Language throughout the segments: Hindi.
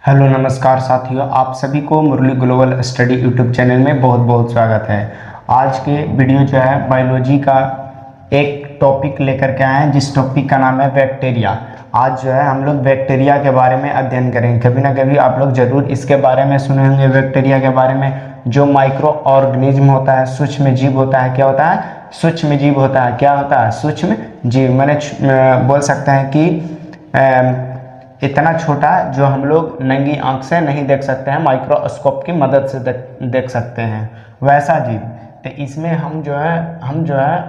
हेलो नमस्कार साथियों, आप सभी को मुरली ग्लोबल स्टडी यूट्यूब चैनल में बहुत बहुत स्वागत है। आज के वीडियो जो है बायोलॉजी का एक टॉपिक लेकर के आए हैं, जिस टॉपिक का नाम है बैक्टीरिया। आज जो है हम लोग बैक्टीरिया के बारे में अध्ययन करेंगे। कभी ना कभी आप लोग जरूर इसके बारे में सुने होंगे, बैक्टीरिया के बारे में। जो माइक्रो ऑर्गेनिज्म होता है, सूक्ष्म जीव होता है। क्या होता है? सूक्ष्म जीव होता है। क्या होता है? सूक्ष्म जीव। मैंने बोल सकते हैं कि इतना छोटा जो हम लोग नंगी आंख से नहीं देख सकते हैं, माइक्रोस्कोप की मदद से देख सकते हैं, वैसा जीव। तो इसमें हम जो है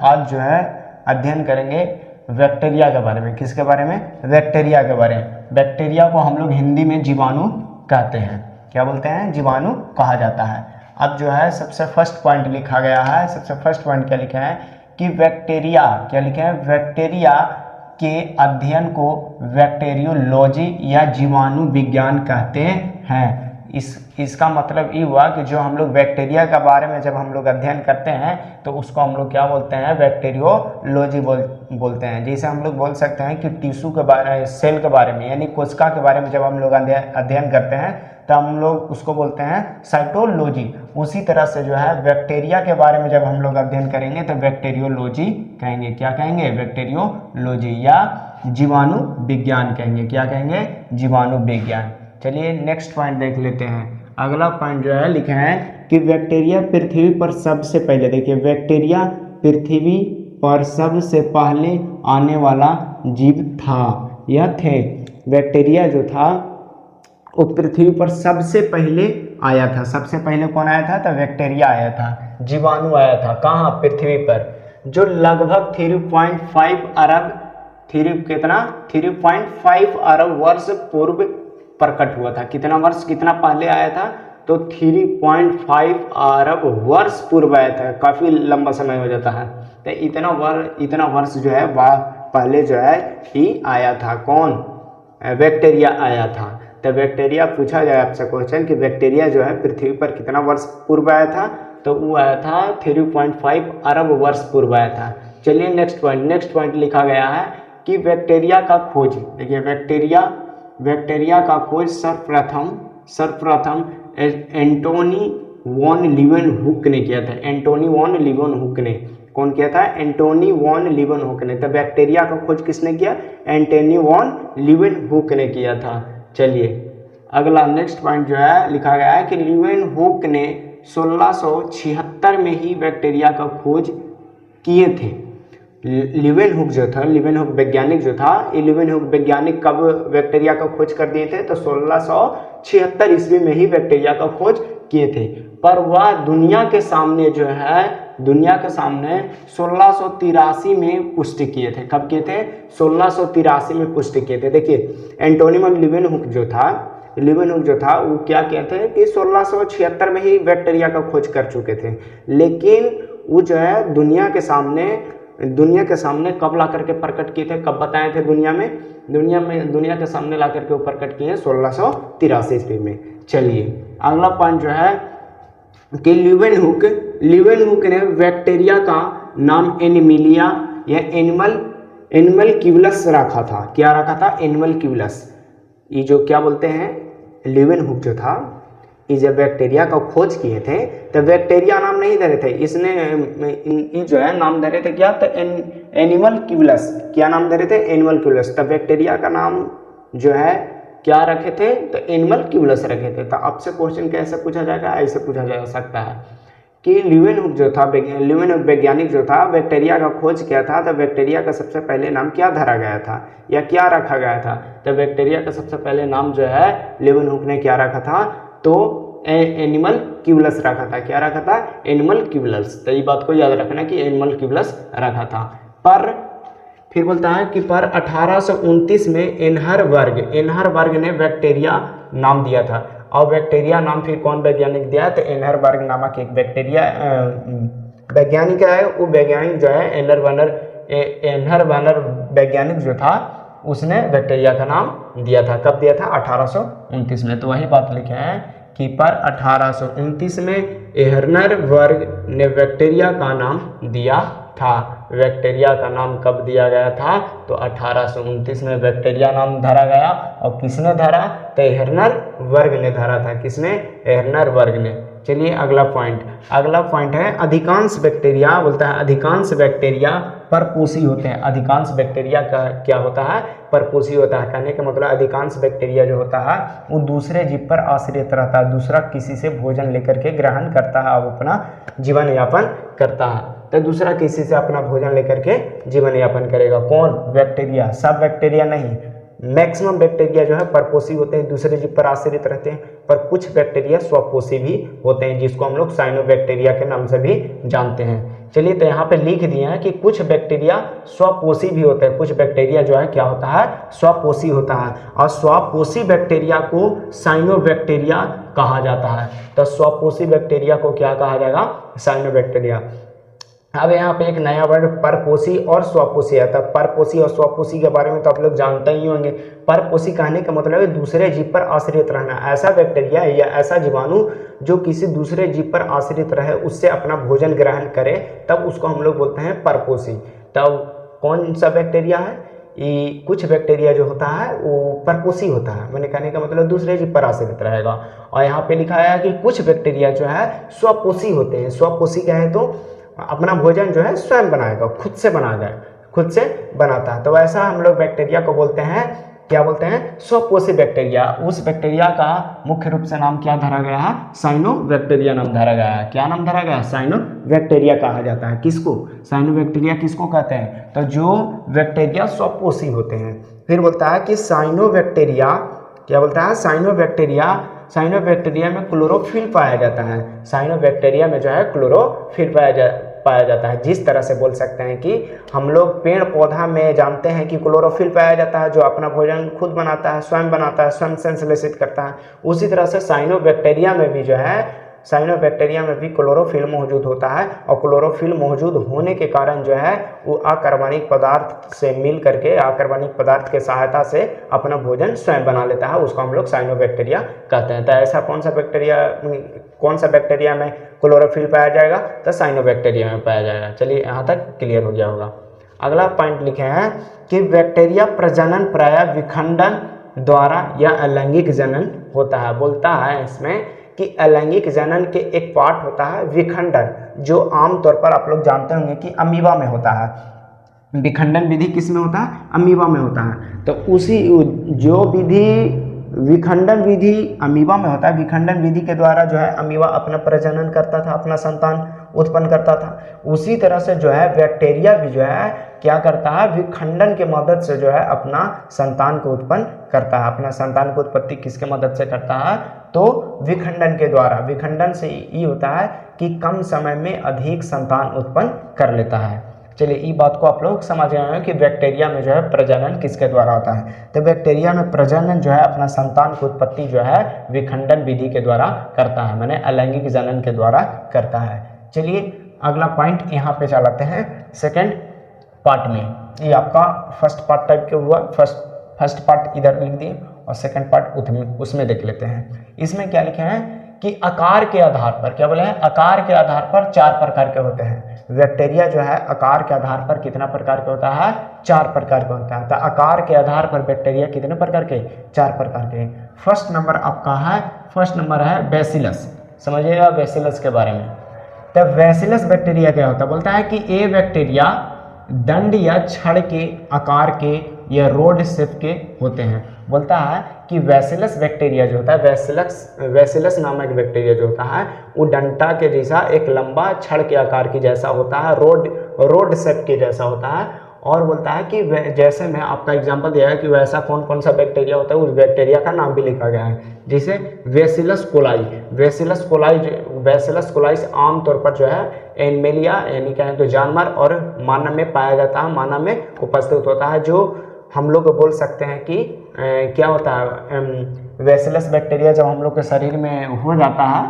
आज जो है अध्ययन करेंगे बैक्टीरिया के बारे में। किसके बारे में? बैक्टीरिया के बारे में। बैक्टीरिया को हम लोग हिंदी में जीवाणु कहते हैं। क्या बोलते हैं? जीवाणु कहा जाता है। अब जो है सबसे फर्स्ट पॉइंट लिखा गया है। सबसे फर्स्ट पॉइंट क्या लिखा है कि बैक्टीरिया, क्या लिखे हैं? बैक्टीरिया के अध्ययन को बैक्टीरियोलॉजी या जीवाणु विज्ञान कहते हैं। इसका मतलब ये हुआ कि जो हम लोग बैक्टीरिया के बारे में जब हम लोग अध्ययन करते हैं तो उसको हम लोग क्या बोलते हैं? बैक्टीरियोलॉजी बोलते हैं। जैसे हम लोग बोल सकते हैं कि टिश्यू के बारे, सेल के बारे में, यानी कोशिका के बारे में जब हम लोग अध्ययन करते हैं तो हम लोग उसको बोलते हैं साइटोलॉजी। उसी तरह से जो है बैक्टीरिया के बारे में जब हम लोग अध्ययन करेंगे तो बैक्टीरियोलॉजी कहेंगे। क्या कहेंगे? बैक्टीरियोलॉजी या जीवाणु विज्ञान कहेंगे। क्या कहेंगे? जीवाणु विज्ञान। चलिए नेक्स्ट पॉइंट देख लेते हैं। अगला पॉइंट जो है लिखे हैं कि बैक्टीरिया पृथ्वी पर सबसे पहले, देखिए, बैक्टीरिया पृथ्वी पर सबसे पहले आने वाला जीव था या थे। बैक्टीरिया जो था वो पृथ्वी पर सबसे पहले आया था। सबसे पहले कौन आया था? तो बैक्टीरिया आया था, जीवाणु आया था। कहाँ? पृथ्वी पर, जो लगभग 3.5 अरब 3.5 अरब वर्ष पूर्व प्रकट हुआ था। कितना वर्ष, कितना पहले आया था? तो 3.5 अरब वर्ष पूर्व आया था। काफी लंबा समय हो जाता है। तो इतना वर्ष जो है पहले जो है ही आया था। कौन? बैक्टीरिया आया था। तो बैक्टीरिया पूछा जाए आपसे क्वेश्चन कि बैक्टीरिया जो है पृथ्वी पर कितना वर्ष पूर्व आया था, तो वो आया था 3.5 अरब वर्ष पूर्व आया था। चलिए नेक्स्ट पॉइंट लिखा गया है कि बैक्टीरिया का खोज, देखिए, बैक्टीरिया का खोज सर्वप्रथम एंटोनी वॉन लीवेनहुक ने किया था। एंटोनी वॉन लीवेनहुक ने, कौन किया था? एंटोनी वॉन लीवेनहुक ने। तो बैक्टीरिया का खोज किसने किया? एंटोनी वॉन लीवेनहुक ने किया था। चलिए अगला नेक्स्ट पॉइंट जो है लिखा गया है कि लीवेनहुक ने 1676 में ही बैक्टीरिया का खोज किए थे। लीवेनहुक जो था, लीवेनहुक वैज्ञानिक जो था, ये लीवेनहुक वैज्ञानिक कब बैक्टीरिया का खोज कर दिए थे? तो 1676 ईस्वी में ही बैक्टीरिया का खोज किए थे। पर वह दुनिया के सामने 1683 में पुष्टि किए थे। कब किए थे? 1683 में पुष्टि किए थे। देखिए, एंटोनी लीवेनहुक जो था वो क्या कहते हैं कि 1676 में ही बैक्टीरिया का खोज कर चुके थे। लेकिन वो जो है दुनिया के सामने कब ला करके प्रकट किए थे? कब बताए थे? दुनिया के सामने ला करके वो प्रकट किए 1683 ईस्वी में। चलिए अगला पॉइंट जो है कि लीवेनहुक ने बैक्टीरिया का नाम एनिमिलिया या एनिमलक्यूलस रखा था। क्या रखा था? एनिमलक्यूलस। ये जो क्या बोलते हैं, लीवेनहुक जो था, ये जब बैक्टीरिया का खोज किए थे तो बैक्टीरिया नाम नहीं दे रहे थे, इसने जो है नाम दे रहे थे क्या? तो एनिमलक्यूलस। क्या नाम दे रहे थे? एनिमलक्यूलस। तो बैक्टीरिया का नाम जो है क्या रखे थे? तो एनिमलक्यूलस रखे थे। तो आपसे क्वेश्चन कैसे पूछा जाएगा? ऐसे पूछा जा सकता है कि लीवेनहुक वैज्ञानिक जो था, बैक्टीरिया का खोज किया था, तो बैक्टीरिया का सबसे पहले नाम क्या धरा गया था या क्या रखा गया था? तो बैक्टीरिया का सबसे पहले नाम जो है लीवेनहुक ने क्या रखा था? तो एनिमलक्यूलस रखा था। क्या रखा था? एनिमलक्यूलस। तो ये बात को याद रखना कि एनिमलक्यूलस रखा था। पर फिर बोलता है कि पर 1829 में एनहरबर्ग ने बैक्टीरिया नाम दिया था। और बैक्टीरिया नाम फिर कौन वैज्ञानिक दिया? तो एनहरबर्ग नामक एक बैक्टीरिया वैज्ञानिक है। वो वैज्ञानिक जो है एनहरबर्ग वैज्ञानिक जो था, उसने बैक्टीरिया का नाम दिया था। कब दिया था? 1829 में। तो वही बात लिखे हैं कि पर 1829 में एनहरबर्ग ने बैक्टीरिया का नाम दिया था। बैक्टीरिया का नाम कब दिया गया था? तो 1829 में बैक्टीरिया नाम धरा गया। और किसने धरा? तो एहरनर वर्ग ने धरा था। किसने? एहरनर वर्ग ने। चलिए अगला पॉइंट है अधिकांश बैक्टीरिया, बोलता है अधिकांश बैक्टीरिया परपोषी होते हैं। अधिकांश बैक्टीरिया का क्या होता है? परपोषी होता है। कहने का मतलब अधिकांश बैक्टीरिया जो होता है वो दूसरे जीव पर आश्रित रहता है, दूसरा किसी से भोजन लेकर के ग्रहण करता है और अपना जीवन यापन करता है। तो दूसरा किसी से अपना भोजन लेकर के जीवन यापन करेगा। कौन? बैक्टीरिया। सब बैक्टीरिया नहीं, मैक्सिमम बैक्टीरिया जो है परपोषी होते हैं, दूसरे जीव पर आश्रित रहते हैं, पर कुछ बैक्टीरिया स्वपोषी भी होते हैं, जिसको हम लोग साइनोबैक्टीरिया के नाम से भी जानते हैं। चलिए तो यहाँ पे लिख दिए हैं कि कुछ बैक्टीरिया स्वपोषी भी होते हैं। कुछ बैक्टीरिया जो है क्या होता है? स्वपोषी होता है। और स्वपोषी बैक्टीरिया को साइनोबैक्टीरिया कहा जाता है। तो स्वपोषी बैक्टीरिया को क्या कहा जाएगा? साइनोबैक्टीरिया। अब यहाँ पे एक नया वर्ड परपोषी और स्वपोषी आता है। परपोषी और स्वपोषी के बारे में तो आप लोग जानते ही होंगे। परपोषी कहने का मतलब है दूसरे जीव पर आश्रित रहना। ऐसा बैक्टीरिया या ऐसा जीवाणु जो किसी दूसरे जीव पर आश्रित रहे, उससे अपना भोजन ग्रहण करे, तब उसको हम लोग बोलते हैं परपोषी। तब कौन सा बैक्टीरिया है? ये कुछ बैक्टीरिया जो होता है वो परपोषी होता है, मैंने कहने का मतलब दूसरे जीव पर आश्रित रहेगा। और यहाँ पे लिखा है कि कुछ बैक्टीरिया जो है स्वपोषी होते हैं। स्वपोषी क्या है? तो अपना भोजन जो है स्वयं बनाएगा, खुद से बनाएगा, खुद से बनाता है। तो ऐसा हम लोग बैक्टीरिया को बोलते हैं, क्या बोलते हैं? स्वपोषी बैक्टीरिया। उस बैक्टीरिया का मुख्य रूप से नाम क्या धरा गया है? साइनोबैक्टीरिया नाम धरा गया है। क्या नाम धरा गया है? साइनोबैक्टीरिया कहा जाता है। किसको? साइनोबैक्टीरिया किसको कहते हैं? तो जो बैक्टीरिया स्वपोषी होते हैं। फिर बोलता है कि साइनोबैक्टीरिया, क्या बोलता है? साइनोबैक्टीरिया में क्लोरोफिल पाया जाता है। साइनोबैक्टीरिया में जो है क्लोरोफिल पाया जाता है। जिस तरह से बोल सकते हैं कि हम लोग पेड़ पौधा में जानते हैं कि क्लोरोफिल पाया जाता है, जो अपना भोजन खुद बनाता है, स्वयं बनाता है, स्वयं संश्लेषित करता है। उसी तरह से साइनोबैक्टीरिया में भी जो है, साइनोबैक्टीरिया में भी क्लोरोफिल मौजूद होता है। और क्लोरोफिल मौजूद होने के कारण जो है वो अकार्बनिक पदार्थ से मिल करके, अकार्बनिक पदार्थ के सहायता से अपना भोजन स्वयं बना लेता है। उसको हम लोग साइनोबैक्टीरिया कहते हैं। तो ऐसा कौन सा बैक्टीरिया में क्लोरोफिल पाया जाएगा? तो साइनोबैक्टीरिया में पाया जाएगा। चलिए यहाँ तक क्लियर हो गया होगा। अगला पॉइंट लिखे हैं कि बैक्टीरिया प्रजनन प्रायः विखंडन द्वारा या अलैंगिक जनन होता है। बोलता है इसमें कि अलैंगिक जनन के एक पार्ट होता है विखंडन, जो आमतौर पर आप लोग जानते होंगे कि अमीबा में होता है। विखंडन विधि किस में होता है? अमीबा में होता है। तो उसी जो विधि विखंडन विधि अमीबा में होता है, विखंडन विधि के द्वारा जो है अमीबा अपना प्रजनन करता था, अपना संतान उत्पन्न करता था। उसी तरह से जो है बैक्टीरिया भी जो है क्या करता है? विखंडन के मदद से जो है अपना संतान को उत्पन्न करता है। अपना संतान को उत्पत्ति किसके मदद से करता है? तो विखंडन के द्वारा। विखंडन से ये होता है कि कम समय में अधिक संतान उत्पन्न कर लेता है। चलिए इस बात को आप लोग समझ गए हैं कि बैक्टीरिया में जो है प्रजनन किसके द्वारा होता है। तो बैक्टीरिया में प्रजनन जो है अपना संतान की उत्पत्ति जो है विखंडन विधि के द्वारा करता है, माने अलैंगिक जनन के द्वारा करता है। चलिए अगला पॉइंट यहाँ पे चलाते हैं सेकंड पार्ट में। ये आपका फर्स्ट पार्ट टाइप के हुआ, फर्स्ट पार्ट इधर लिख दिए और सेकंड पार्ट उसमें देख लेते हैं। इसमें क्या लिखे हैं कि आकार के आधार पर, क्या बोले हैं? आकार के आधार पर 4 प्रकार के होते हैं। बैक्टीरिया जो है आकार के आधार पर कितना प्रकार का होता है? 4 प्रकार का होता है। तो आकार के आधार पर बैक्टीरिया कितने प्रकार के? 4 प्रकार के। फर्स्ट नंबर आपका है, फर्स्ट नंबर है बैसिलस। समझिएगा बैसिलस के बारे में। तो बैसिलस बैक्टीरिया क्या होता है? बोलता है कि ये बैक्टीरिया दंड या छड़ के आकार के या रोड शेप के होते हैं। बोलता है कि बैसिलस बैक्टीरिया जो होता है, बैसिलस नामक बैक्टीरिया जो होता है वो डंटा के जैसा एक लंबा छड़ के आकार की जैसा होता है, रोड शेप के जैसा होता है। और बोलता है कि जैसे मैं आपका एग्जांपल दिया है कि वैसा कौन कौन सा बैक्टीरिया होता है, उस बैक्टीरिया का नाम भी लिखा गया है। जैसे बैसिलस कोलाई आमतौर पर जो है एनिमलिया यानी कहें तो जानवर और मानव में पाया जाता है, मानव में उपस्थित होता है। जो हम लोग बोल सकते हैं कि क्या होता है, बैसिलस बैक्टीरिया जब हम लोग के शरीर में हो जाता है,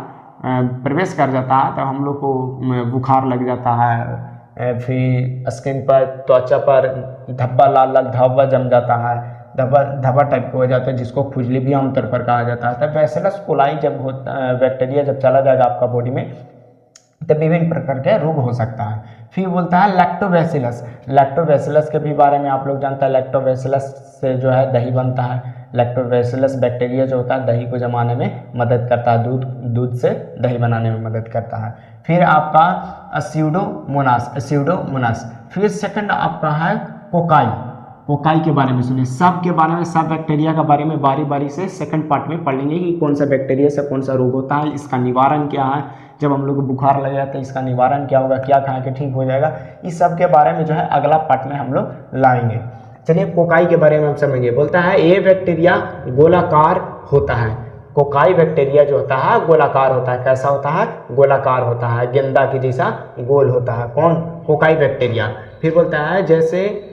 प्रवेश कर जाता है, तो हम लोग को बुखार लग जाता है, फिर स्किन पर, त्वचा पर धब्बा, लाल लाल धब्बा जम जाता है, धब्बा टाइप का हो जाता है, जिसको खुजली भी आमतौर पर कहा जाता है। तो बैसिलस कोलाई जब बैक्टीरिया जब चला जाएगा आपका बॉडी में, तो विभिन्न प्रकार के रोग हो सकता है। फिर बोलता है लैक्टोबैसिलस। लैक्टोबैसिलस के भी बारे में आप लोग जानते हैं, लैक्टोबैसिलस से जो है दही बनता है। लैक्टोबैसिलस बैक्टीरिया जो होता है दही को जमाने में मदद करता है, दूध से दही बनाने में मदद करता है। फिर आपका स्यूडोमोनास। फिर सेकंड आपका है कोकाई। कोकाई के बारे में सुनिए, सब के बारे में, सब बैक्टीरिया के बारे में बारी बारी से सेकंड पार्ट में पढ़ लेंगे कि कौन सा बैक्टीरिया से कौन सा रोग होता है, इसका निवारण क्या है, जब हम लोग को बुखार लग जाता है इसका निवारण क्या होगा, क्या खाएं कि ठीक हो जाएगा, इस सब के बारे में जो है अगला पार्ट में हम लोग लाएंगे। चलिए कोकाई के बारे में हम समझिए। बोलता है ये बैक्टीरिया गोलाकार होता है। कोकाई बैक्टीरिया जो होता है गोलाकार होता है। कैसा होता है? गोलाकार होता है, गेंदा के जैसा गोल होता है। कौन? Cocci bacteria. फिर बोलता है जैसे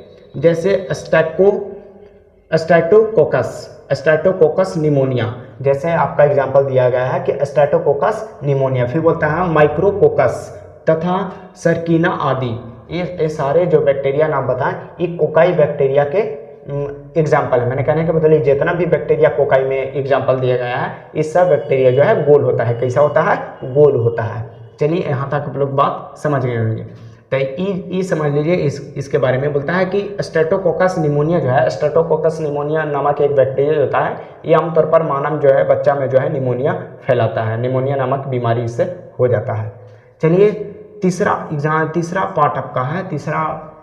स्ट्रेप्टोकोकस निमोनिया, जैसे आपका एग्जांपल दिया गया है कि स्ट्रेप्टोकोकस निमोनिया। फिर बोलता है माइक्रोकोकस तथा सरकीना आदि। ये सारे जो बैक्टीरिया नाम बताएं ये कोकाई बैक्टीरिया के एग्जाम्पल है। मैंने कहने का मतलब जितना भी बैक्टीरिया कोकाई में एग्जाम्पल दिया गया है ये सब बैक्टीरिया जो है गोल होता है। कैसा होता है? गोल होता है। चलिए यहाँ तक आप लोग बात समझ गए होंगे। तो ये समझ लीजिए इसके बारे में। बोलता है कि स्ट्रेप्टोकोकस निमोनिया जो है, स्ट्रेप्टोकोकस निमोनिया नामक एक बैक्टीरिया होता है, ये आमतौर पर मानव जो है बच्चा में जो है निमोनिया फैलाता है। निमोनिया नामक बीमारी इससे हो जाता है। चलिए तीसरा पार्ट आपका है, तीसरा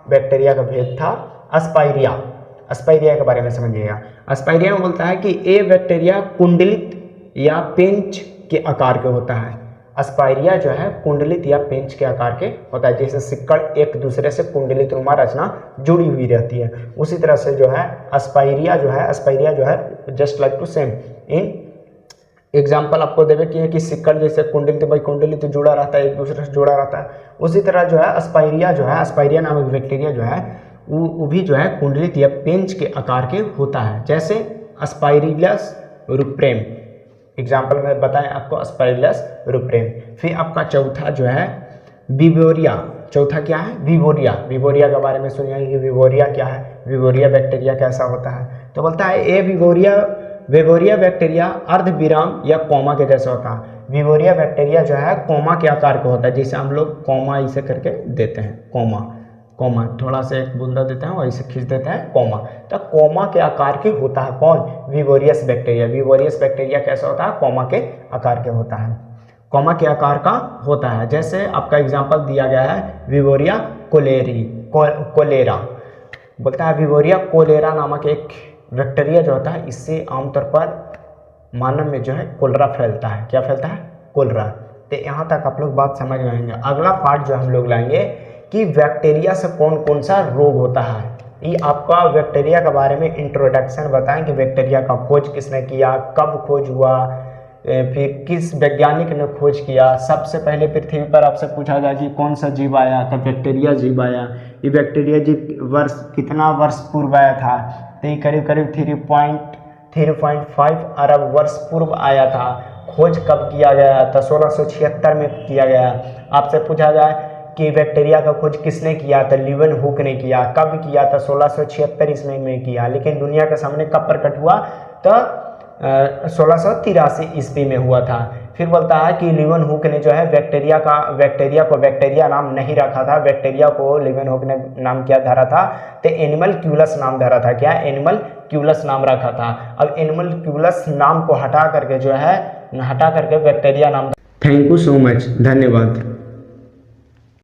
बैक्टीरिया का भेद था अस्पाइरिया। अस्पाइरिया के बारे में समझिएगा। अस्पाइरिया में बोलता है कि ये बैक्टीरिया कुंडलित या पेंच के आकार के होता है। अस्पाइरिया जो है कुंडलित या पेंच के आकार के होता है, जैसे सिक्कड़ एक दूसरे से कुंडलित नुमा रचना जुड़ी हुई रहती है, उसी तरह से जो है अस्पाइरिया जो है just like to same. In example आपको देवे कि है कि सिक्कड़ जैसे कुंडलित जुड़ा रहता है, एक दूसरे से जुड़ा रहता है, उसी तरह जो है अस्पाइरिया नामक बैक्टीरिया जो है वो भी जो है कुंडलित या पेंच के आकार के होता है, जैसे अस्पाइरिलस रुप्रेम। एग्जाम्पल में बताएं आपको अस्पाइरिलस रुप्रेम। फिर आपका चौथा जो है विवोरिया। चौथा क्या है? विवोरिया। विवोरिया के बारे में सुनिए कि विवोरिया क्या है, विवोरिया बैक्टीरिया कैसा होता है। तो बोलता है ये विवोरिया बैक्टीरिया अर्धविराम या कोमा के जैसा होता है। विवोरिया बैक्टीरिया जो है कोमा के आकार का होता है, जैसे हम लोग कोमा इसे करके देते हैं, कोमा थोड़ा सा एक बूंदा देते हैं और इसे खींच देते हैं कोमा, तो कोमा के आकार के होता है। कौन? विवोरियस बैक्टीरिया। विवोरियस बैक्टीरिया कैसा होता है? कोमा के आकार के होता है, कोमा के आकार का होता है। जैसे आपका एग्जांपल दिया गया है विवोरिया कोलेरा। बोलता है विवोरिया कोलेरा नामक एक बैक्टीरिया जो होता है इससे आमतौर पर मानव में जो है कोलरा फैलता है। क्या फैलता है? कोलरा। तो यहाँ तक आप लोग बात समझ गए होंगे। अगला पार्ट जो हम लोग लाएंगे कि बैक्टीरिया से कौन कौन सा रोग होता है। ये आपका बैक्टीरिया के बारे में इंट्रोडक्शन बताएं कि बैक्टीरिया का खोज किसने किया, कब खोज हुआ, फिर किस वैज्ञानिक ने खोज किया। सबसे पहले पृथ्वी पर आपसे पूछा जाए कि कौन सा जीव आया, तो बैक्टीरिया जीव आया। ये बैक्टीरिया जीव कितना वर्ष पूर्व आया था? तो ये करीब 3.5 अरब वर्ष पूर्व आया था। खोज कब किया गया? तो 1676 में किया गया। आपसे पूछा जाए कि बैक्टीरिया का खोज किसने किया, तो लीवेनहुक ने किया। कब किया? तो 1676 ईस्वी में किया। लेकिन दुनिया के सामने कब प्रकट हुआ? तो 1683 ईस्वी में हुआ था। फिर बोलता है कि लीवेनहुक ने जो है बैक्टीरिया को बैक्टीरिया नाम नहीं रखा था। बैक्टीरिया को लीवेनहुक ने नाम क्या धरा था? तो एनिमलक्यूलस नाम धरा था। क्या? एनिमलक्यूलस नाम रखा था। अब एनिमलक्यूलस नाम को हटा करके बैक्टीरिया नाम। थैंक यू सो मच, धन्यवाद।